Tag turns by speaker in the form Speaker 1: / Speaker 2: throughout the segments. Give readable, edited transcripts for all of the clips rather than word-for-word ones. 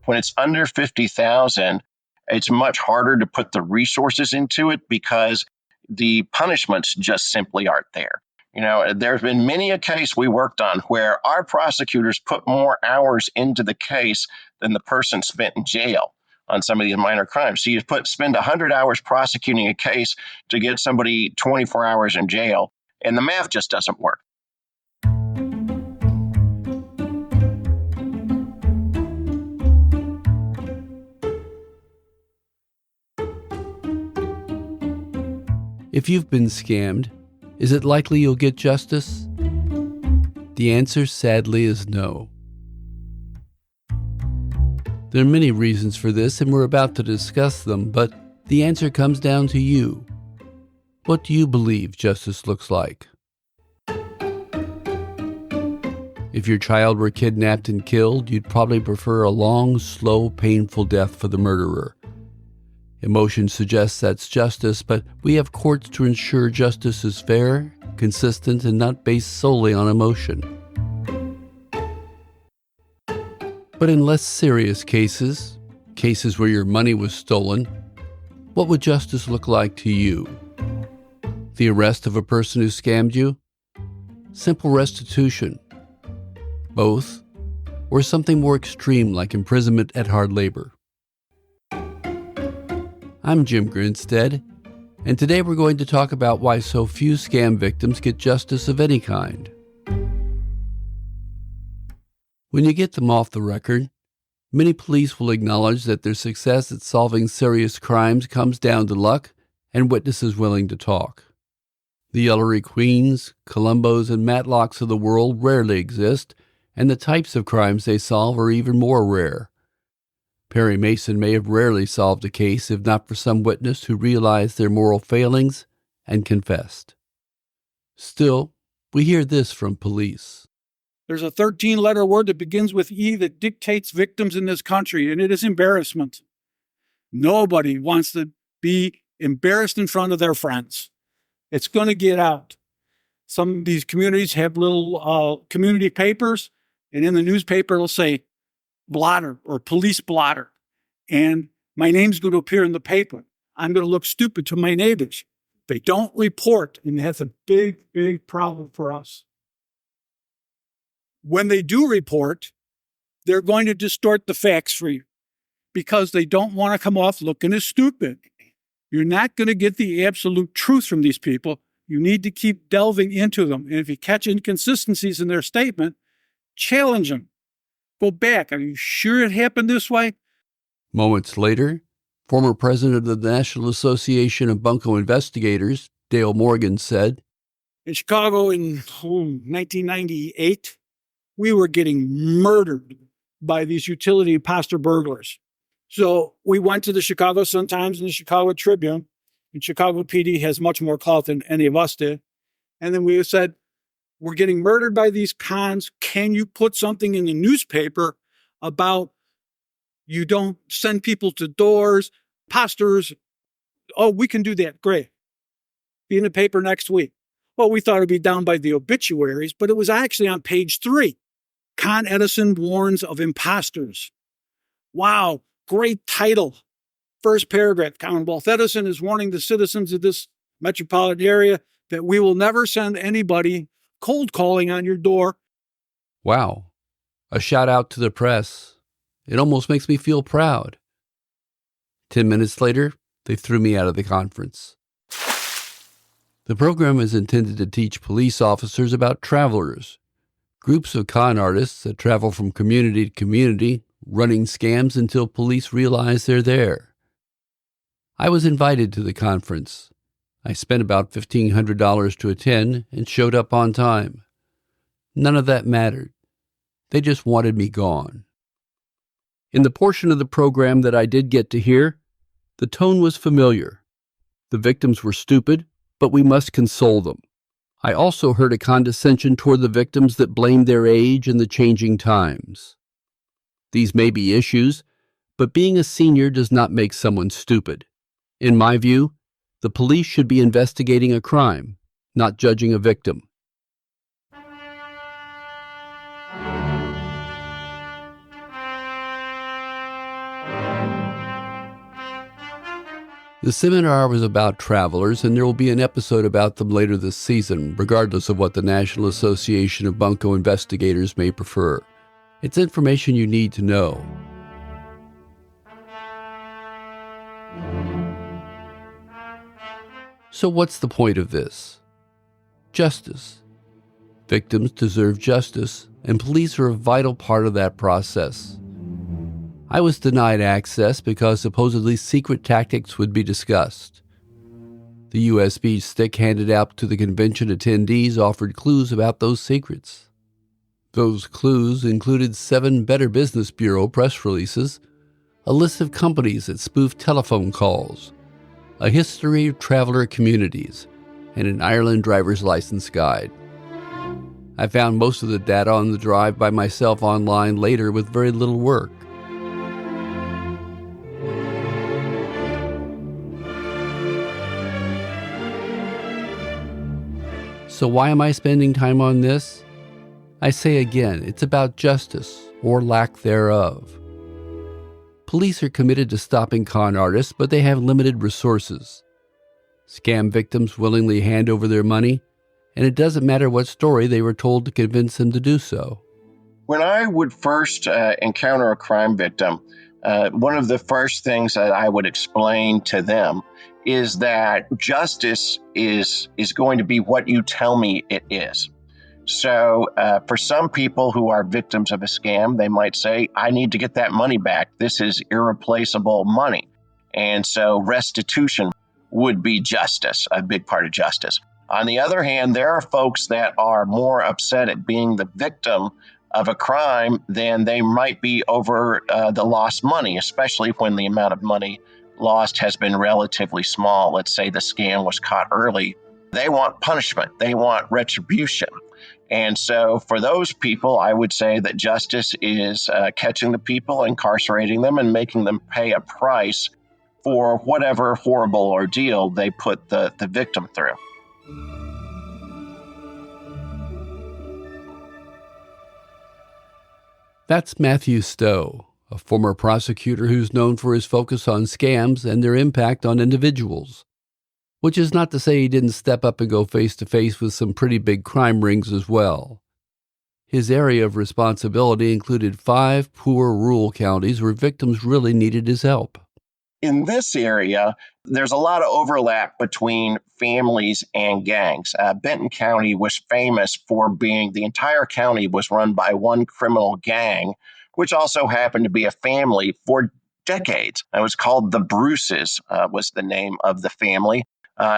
Speaker 1: When it's under 50,000, it's much harder to put the resources into it because the punishments just simply aren't there. There's been many a case we worked on where our prosecutors put more hours into the case than the person spent in jail on some of these minor crimes. So you spend 100 hours prosecuting a case to get somebody 24 hours in jail, and the math just doesn't work.
Speaker 2: If you've been scammed, is it likely you'll get justice? The answer, sadly, is no. There are many reasons for this, and we're about to discuss them, but the answer comes down to you. What do you believe justice looks like? If your child were kidnapped and killed, you'd probably prefer a long, slow, painful death for the murderer. Emotion suggests that's justice, but we have courts to ensure justice is fair, consistent, and not based solely on emotion. But in less serious cases where your money was stolen, what would justice look like to you? The arrest of a person who scammed you? Simple restitution? Both? Or something more extreme like imprisonment at hard labor? I'm Jim Grinstead, and today we're going to talk about why so few scam victims get justice of any kind. When you get them off the record, many police will acknowledge that their success at solving serious crimes comes down to luck and witnesses willing to talk. The Ellery Queens, Columbos, and Matlocks of the world rarely exist, and the types of crimes they solve are even more rare. Perry Mason may have rarely solved a case if not for some witness who realized their moral failings and confessed. Still, we hear this from police.
Speaker 3: There's a 13-letter word that begins with E that dictates victims in this country, and it is embarrassment. Nobody wants to be embarrassed in front of their friends. It's going to get out. Some of these communities have little community papers, and in the newspaper it'll say blotter or police blotter. And my name's going to appear in the paper. I'm going to look stupid to my neighbors. They don't report, and that's a big, big problem for us. When they do report, they're going to distort the facts for you because they don't want to come off looking as stupid. You're not going to get the absolute truth from these people. You need to keep delving into them. And if you catch inconsistencies in their statement, challenge them. Go back. Are you sure it happened this way?
Speaker 2: Moments later, former president of the National Association of Bunco Investigators, Dale Morgan, said,
Speaker 3: in Chicago in 1998, we were getting murdered by these utility imposter burglars. So we went to the Chicago Sun-Times and the Chicago Tribune, and Chicago PD has much more clout than any of us did. And then we said, we're getting murdered by these cons. Can you put something in the newspaper about you don't send people to doors, imposters? Oh, we can do that. Great. Be in the paper next week. Well, we thought it'd be down by the obituaries, but it was actually on page 3. Con Edison warns of imposters. Wow, great title. First paragraph, Commonwealth Edison is warning the citizens of this metropolitan area that we will never send anybody cold calling on your door.
Speaker 2: Wow, a shout out to the press. It almost makes me feel proud. 10 minutes later, they threw me out of the conference. The program is intended to teach police officers about travelers, groups of con artists that travel from community to community, running scams until police realize they're there. I was invited to the conference. I spent about $1,500 to attend and showed up on time. None of that mattered. They just wanted me gone. In the portion of the program that I did get to hear, the tone was familiar. The victims were stupid, but we must console them. I also heard a condescension toward the victims that blamed their age and the changing times. These may be issues, but being a senior does not make someone stupid. In my view, the police should be investigating a crime, not judging a victim. The seminar was about travelers, and there will be an episode about them later this season, regardless of what the National Association of Bunco Investigators may prefer. It's information you need to know. So what's the point of this? Justice. Victims deserve justice, and police are a vital part of that process. I was denied access because supposedly secret tactics would be discussed. The USB stick handed out to the convention attendees offered clues about those secrets. Those clues included 7 Better Business Bureau press releases, a list of companies that spoofed telephone calls, a history of traveler communities, and an Ireland driver's license guide. I found most of the data on the drive by myself online later with very little work. So why am I spending time on this? I say again, it's about justice, or lack thereof. Police are committed to stopping con artists, but they have limited resources. Scam victims willingly hand over their money, and it doesn't matter what story they were told to convince them to do so.
Speaker 1: When I would first encounter a crime victim, one of the first things that I would explain to them is that justice is going to be what you tell me it is. So for some people who are victims of a scam, they might say, I need to get that money back. This is irreplaceable money. And so restitution would be justice, a big part of justice. On the other hand, there are folks that are more upset at being the victim of a crime than they might be over the lost money, especially when the amount of money lost has been relatively small. Let's say the scam was caught early. They want punishment. They want retribution. And so for those people, I would say that justice is catching the people, incarcerating them, and making them pay a price for whatever horrible ordeal they put the victim through.
Speaker 2: That's Matthew Stowe, a former prosecutor who's known for his focus on scams and their impact on individuals. Which is not to say he didn't step up and go face-to-face with some pretty big crime rings as well. His area of responsibility included 5 poor rural counties where victims really needed his help.
Speaker 1: In this area, there's a lot of overlap between families and gangs. Benton County was famous for being, the entire county was run by one criminal gang, which also happened to be a family for decades. It was called the Bruces, was the name of the family.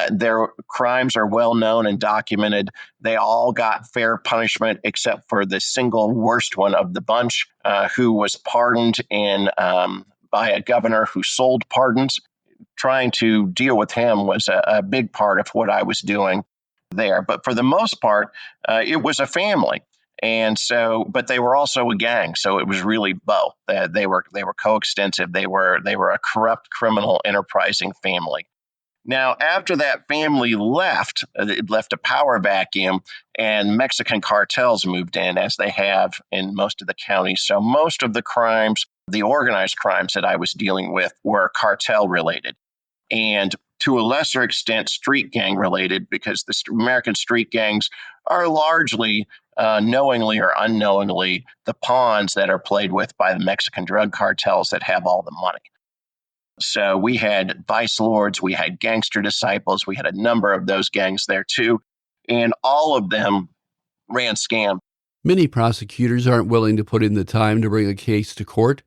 Speaker 1: Their crimes are well known and documented. They all got fair punishment except for the single worst one of the bunch, who was pardoned by a governor who sold pardons. Trying to deal with him was a big part of what I was doing there. But for the most part, it was a family. And so, but they were also a gang. So it was really both. They were coextensive. They were a corrupt, criminal, enterprising family. Now, after that family left, it left a power vacuum, and Mexican cartels moved in, as they have in most of the counties. So most of the crimes, the organized crimes that I was dealing with, were cartel related, and to a lesser extent, street gang related, because the American street gangs are largely, knowingly or unknowingly, the pawns that are played with by the Mexican drug cartels that have all the money. So we had vice lords, we had gangster disciples, we had a number of those gangs there too, and all of them ran scam.
Speaker 2: Many prosecutors aren't willing to put in the time to bring a case to court,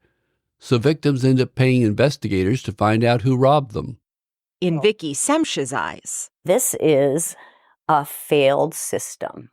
Speaker 2: so victims end up paying investigators to find out who robbed them.
Speaker 4: In Vicki Semsh's eyes,
Speaker 5: this is a failed system,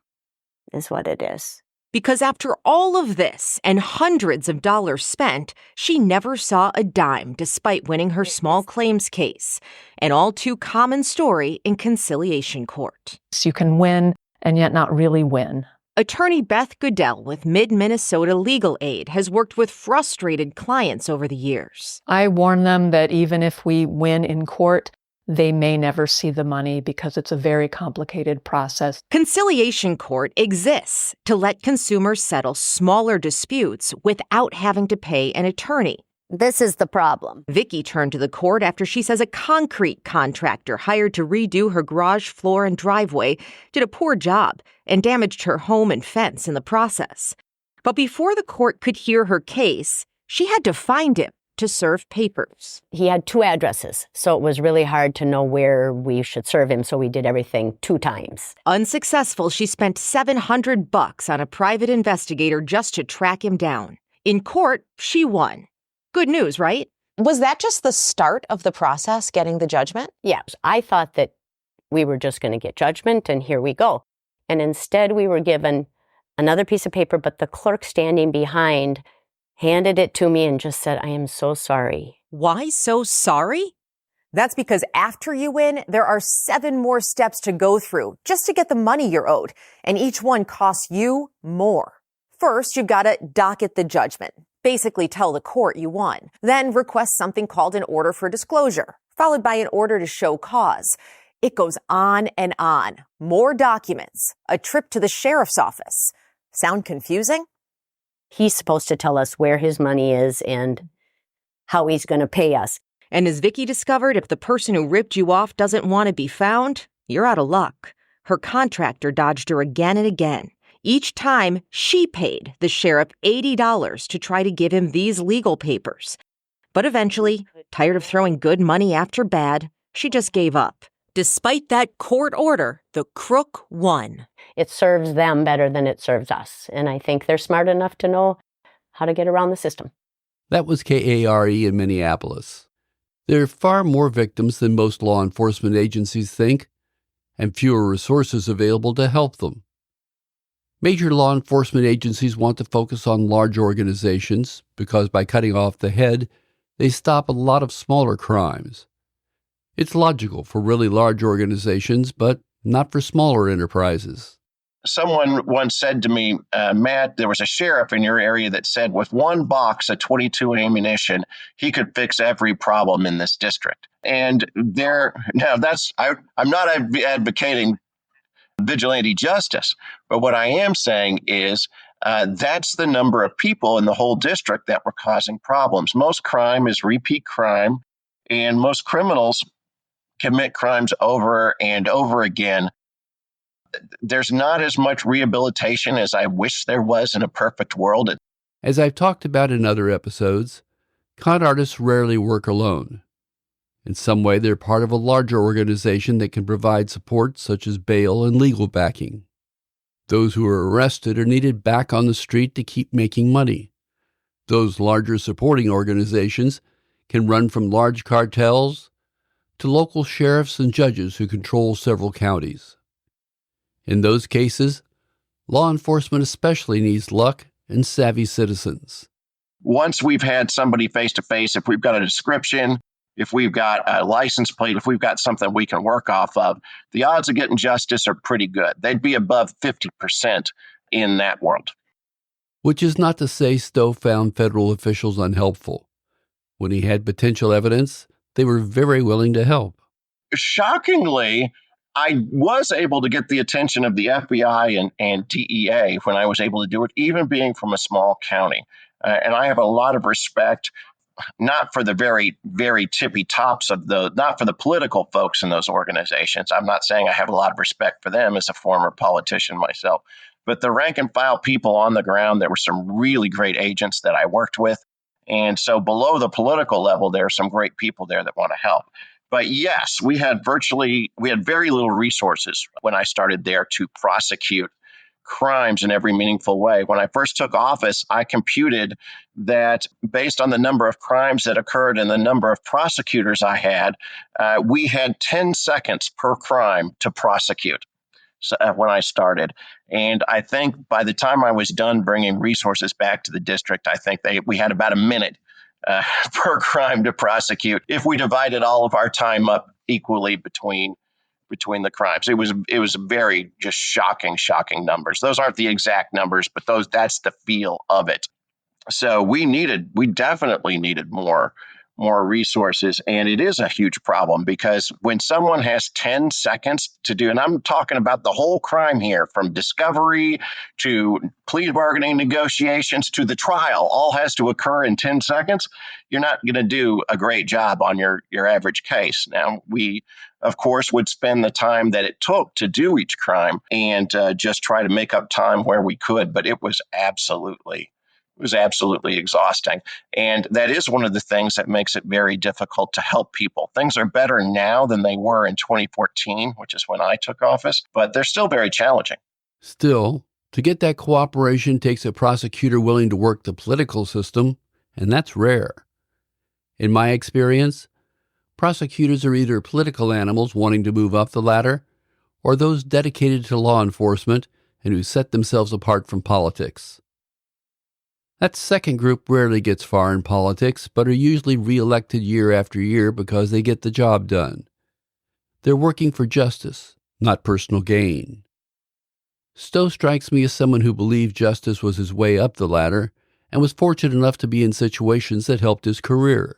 Speaker 5: is what it is.
Speaker 4: Because after all of this and hundreds of dollars spent, she never saw a dime despite winning her small claims case, an all-too-common story in conciliation court.
Speaker 6: So you can win and yet not really win.
Speaker 4: Attorney Beth Goodell with Mid-Minnesota Legal Aid has worked with frustrated clients over the years.
Speaker 6: I warn them that even if we win in court, they may never see the money because it's a very complicated process.
Speaker 4: Conciliation court exists to let consumers settle smaller disputes without having to pay an attorney.
Speaker 5: This is the problem.
Speaker 4: Vicky turned to the court after she says a concrete contractor hired to redo her garage floor and driveway did a poor job and damaged her home and fence in the process. But before the court could hear her case, she had to find him to serve papers.
Speaker 5: He had 2 addresses, so it was really hard to know where we should serve him, so we did everything 2 times.
Speaker 4: Unsuccessful, she spent $700 on a private investigator just to track him down. In court, she won. Good news, right?
Speaker 7: Was that just the start of the process, getting the judgment?
Speaker 5: Yeah, I thought that we were just going to get judgment, and here we go. And instead, we were given another piece of paper, but the clerk standing behind handed it to me and just said, "I am so sorry."
Speaker 4: Why so sorry? That's because after you win, there are 7 more steps to go through just to get the money you're owed, and each one costs you more. First, you've got to docket the judgment, basically tell the court you won. Then request something called an order for disclosure, followed by an order to show cause. It goes on and on. More documents, a trip to the sheriff's office. Sound confusing?
Speaker 5: He's supposed to tell us where his money is and how he's going to pay us.
Speaker 4: And as Vicky discovered, if the person who ripped you off doesn't want to be found, you're out of luck. Her contractor dodged her again and again. Each time, she paid the sheriff $80 to try to give him these legal papers. But eventually, tired of throwing good money after bad, she just gave up. Despite that court order, the crook won.
Speaker 5: It serves them better than it serves us. And I think they're smart enough to know how to get around the system.
Speaker 2: That was KARE in Minneapolis. There are far more victims than most law enforcement agencies think, and fewer resources available to help them. Major law enforcement agencies want to focus on large organizations because by cutting off the head, they stop a lot of smaller crimes. It's logical for really large organizations, but not for smaller enterprises.
Speaker 1: Someone once said to me, Matt, there was a sheriff in your area that said with one box of .22 ammunition, he could fix every problem in this district. And I'm not advocating vigilante justice, but what I am saying is that's the number of people in the whole district that were causing problems. Most crime is repeat crime, and most criminals commit crimes over and over again. There's not as much rehabilitation as I wish there was in a perfect world.
Speaker 2: As I've talked about in other episodes, con artists rarely work alone. In some way, they're part of a larger organization that can provide support such as bail and legal backing. Those who are arrested are needed back on the street to keep making money. Those larger supporting organizations can run from large cartels to local sheriffs and judges who control several counties. In those cases, law enforcement especially needs luck and savvy citizens.
Speaker 1: Once we've had somebody face-to-face, if we've got a description, if we've got a license plate, if we've got something we can work off of, the odds of getting justice are pretty good. They'd be above 50% in that world.
Speaker 2: Which is not to say Stowe found federal officials unhelpful. When he had potential evidence, they were very willing to help.
Speaker 1: Shockingly, I was able to get the attention of the FBI and DEA when I was able to do it, even being from a small county. And I have a lot of respect, not for the very, very tippy tops not for the political folks in those organizations. I'm not saying I have a lot of respect for them as a former politician myself, but the rank and file people on the ground, there were some really great agents that I worked with. And so below the political level, there are some great people there that want to help. But yes, we had very little resources when I started there to prosecute crimes in every meaningful way. When I first took office, I computed that based on the number of crimes that occurred and the number of prosecutors I had, we had 10 seconds per crime to prosecute when I started. And I think by the time I was done bringing resources back to the district, I think we had about a minute per crime to prosecute if we divided all of our time up equally between the crimes. It was very just shocking numbers. Those aren't the exact numbers, but that's the feel of it. So we definitely needed more more resources. And it is a huge problem because when someone has 10 seconds to do, and I'm talking about the whole crime here, from discovery to plea bargaining negotiations to the trial, all has to occur in 10 seconds, you're not going to do a great job on your average case. Now, we, of course, would spend the time that it took to do each crime and just try to make up time where we could, but it was absolutely exhausting. And that is one of the things that makes it very difficult to help people. Things are better now than they were in 2014, which is when I took office, but they're still very challenging.
Speaker 2: Still, to get that cooperation takes a prosecutor willing to work the political system, and that's rare. In my experience, prosecutors are either political animals wanting to move up the ladder, or those dedicated to law enforcement and who set themselves apart from politics. That second group rarely gets far in politics, but are usually reelected year after year because they get the job done. They're working for justice, not personal gain. Stowe strikes me as someone who believed justice was his way up the ladder and was fortunate enough to be in situations that helped his career.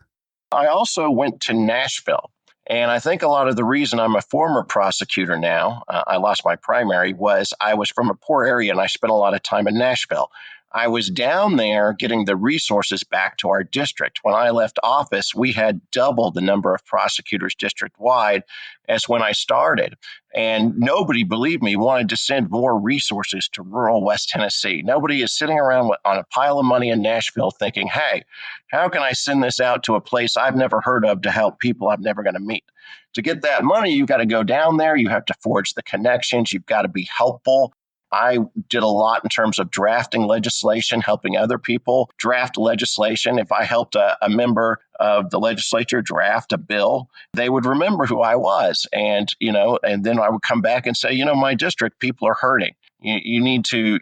Speaker 1: I also went to Nashville. And I think a lot of the reason I'm a former prosecutor now, I lost my primary, was I was from a poor area and I spent a lot of time in Nashville. I was down there getting the resources back to our district. When I left office, we had double the number of prosecutors district-wide as when I started. And nobody, believe me, wanted to send more resources to rural West Tennessee. Nobody is sitting around on a pile of money in Nashville thinking, hey, how can I send this out to a place I've never heard of to help people I'm never going to meet? To get that money, you've got to go down there. You have to forge the connections. You've got to be helpful. I did a lot in terms of drafting legislation, helping other people draft legislation. If I helped a member of the legislature draft a bill, they would remember who I was. And then I would come back and say, my district, people are hurting. You need to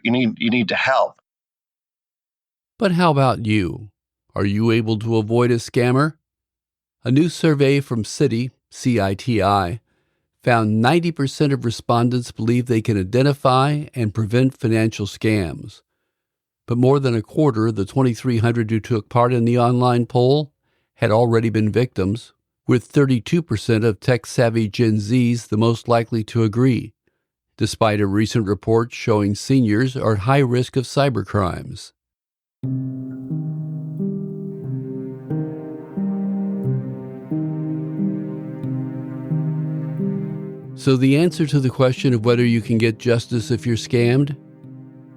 Speaker 1: help.
Speaker 2: But how about you? Are you able to avoid a scammer? A new survey from CITI, found 90% of respondents believe they can identify and prevent financial scams. But more than a quarter of the 2,300 who took part in the online poll had already been victims, with 32% of tech-savvy Gen Zs the most likely to agree, despite a recent report showing seniors are at high risk of cybercrimes. So the answer to the question of whether you can get justice if you're scammed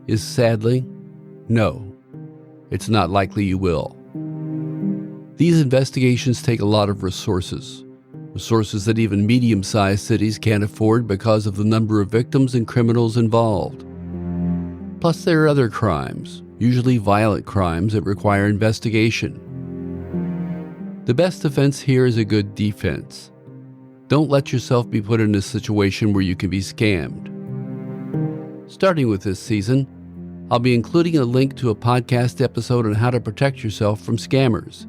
Speaker 2: is sadly, no. It's not likely you will. These investigations take a lot of resources that even medium-sized cities can't afford because of the number of victims and criminals involved. Plus, there are other crimes, usually violent crimes, that require investigation. The best defense here is a good defense. Don't let yourself be put in a situation where you can be scammed. Starting with this season, I'll be including a link to a podcast episode on how to protect yourself from scammers.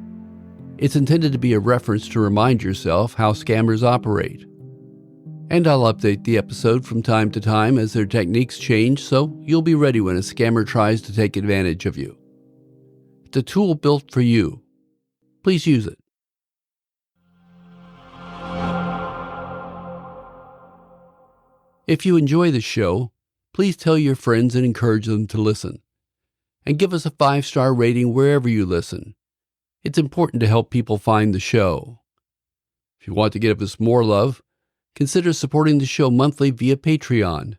Speaker 2: It's intended to be a reference to remind yourself how scammers operate. And I'll update the episode from time to time as their techniques change, so you'll be ready when a scammer tries to take advantage of you. It's a tool built for you. Please use it. If you enjoy the show, please tell your friends and encourage them to listen. And give us a 5-star rating wherever you listen. It's important to help people find the show. If you want to give us more love, consider supporting the show monthly via Patreon.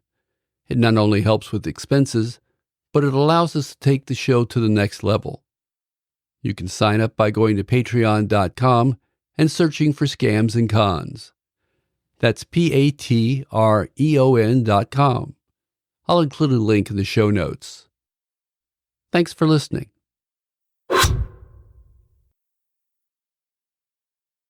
Speaker 2: It not only helps with expenses, but it allows us to take the show to the next level. You can sign up by going to patreon.com and searching for Scams and Cons. That's patreon.com. I'll include a link in the show notes. Thanks for listening.